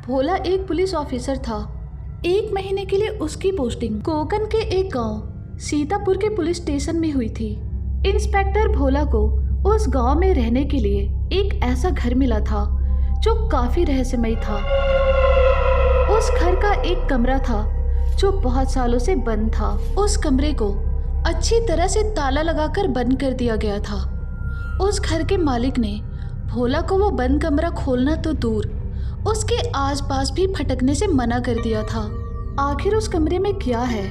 भोला एक police officer था। 1 महीने के लिए उसकी पोस्टिंग कोकन के एक गांव सीतापुर के पुलिस स्टेशन में हुई थी। इंस्पेक्टर भोला को उस गांव में रहने के लिए एक ऐसा घर मिला था जो काफी रहस्यमय था। उस घर का एक कमरा था जो बहुत सालों से बंद था। उस कमरे को अच्छी तरह से ताला लगाकर बंद कर दिया गया था। उस घर के मालिक ने भोला को वो बंद कमरा खोलना तो दूर, उसके आसपास भी फटकने से मना कर दिया था। आखिर उस कमरे में क्या है,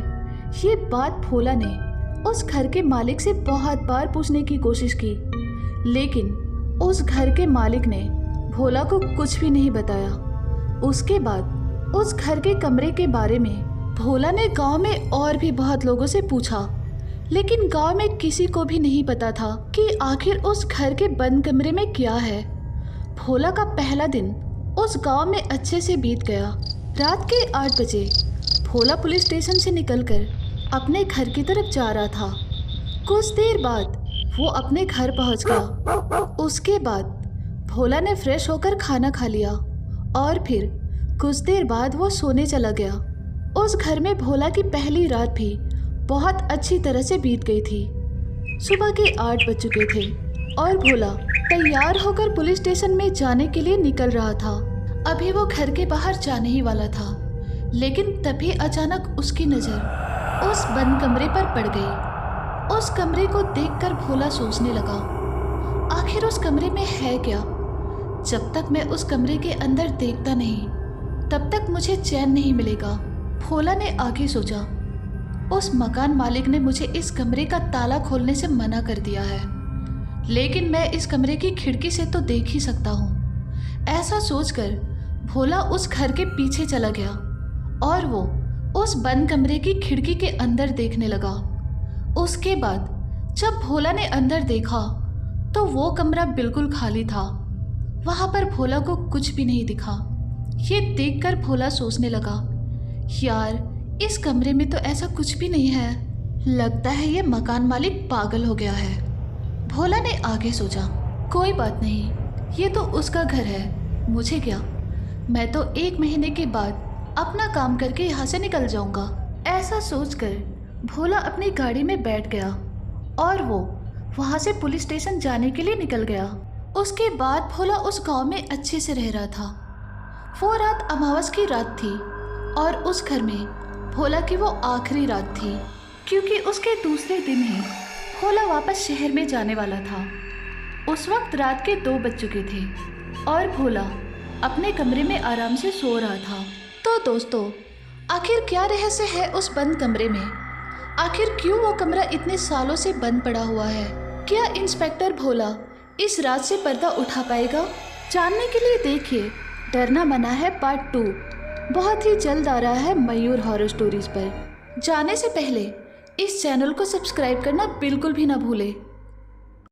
ये बात भोला ने उस घर के मालिक से बहुत बार पूछने की कोशिश की, लेकिन उस घर के मालिक ने भोला को कुछ भी नहीं बताया। उसके बाद उस घर के कमरे के बारे में भोला ने गांव में और भी बहुत लोगों से पूछा, लेकिन गांव में किसी को भी नहीं पता था कि आखिर उस घर के बंद कमरे में क्या है। भोला का पहला दिन उस गांव में अच्छे से बीत गया। रात के 8 बजे भोला पुलिस स्टेशन से निकलकर अपने घर की तरफ जा रहा था। कुछ देर बाद वो अपने घर पहुंच गया। उसके बाद भोला ने फ्रेश होकर खाना खा लिया और फिर कुछ देर बाद वो सोने चला गया। उस घर में भोला की पहली रात भी बहुत अच्छी तरह से बीत गई थी। सुबह के 8 बज चुके थे और भोला तैयार होकर पुलिस स्टेशन में जाने के लिए निकल रहा था। अभी वो घर के बाहर जाने ही वाला था, लेकिन तभी अचानक उसकी नज़र उस बंद कमरे पर पड़ गई। उस कमरे को देखकर भोला सोचने लगा, आखिर उस कमरे में है क्या? जब तक मैं उस कमरे के अंदर देखता नहीं, तब तक मुझे चैन नहीं मिलेगा। भोला ने आगे सोचा, उस मकान मालिक ने मुझे इस कमरे का ताला खोलने से मना कर दिया है, लेकिन मैं इस कमरे की खिड़की से तो देख ही सकता हूँ। ऐसा सोचकर भोला उस घर के पीछे चला गया और वो उस बंद कमरे की खिड़की के अंदर देखने लगा। उसके बाद जब भोला ने अंदर देखा तो वो कमरा बिल्कुल खाली था। वहाँ पर भोला को कुछ भी नहीं दिखा। ये देखकर भोला सोचने लगा, यार इस कमरे में तो ऐसा कुछ भी नहीं है, लगता है ये मकान मालिक पागल हो गया है। भोला ने आगे सोचा, कोई बात नहीं, ये तो उसका घर है, मुझे क्या, मैं तो 1 महीने के बाद अपना काम करके यहाँ से निकल जाऊँगा। ऐसा सोचकर भोला अपनी गाड़ी में बैठ गया और वो वहाँ से पुलिस स्टेशन जाने के लिए निकल गया। उसके बाद भोला उस गांव में अच्छे से रह रहा था। वो रात अमावस की रात थी और उस घर में भोला की वो आखिरी रात थी, क्योंकि उसके दूसरे दिन ही भोला वापस शहर में जाने वाला था। उस वक्त रात के 2 बज चुके थे और भोला अपने कमरे में आराम से सो रहा था। तो दोस्तों, आखिर क्या रहस्य है उस बंद कमरे में? आखिर क्यों वो कमरा इतने सालों से बंद पड़ा हुआ है? क्या इंस्पेक्टर भोला इस रात से पर्दा उठा पाएगा? जानने के लिए देखिए डरना मना है पार्ट 2, बहुत ही जल्द आ रहा है मयूर हॉरर स्टोरीज पर। जाने से पहले इस चैनल को सब्सक्राइब करना बिल्कुल भी ना भूलें।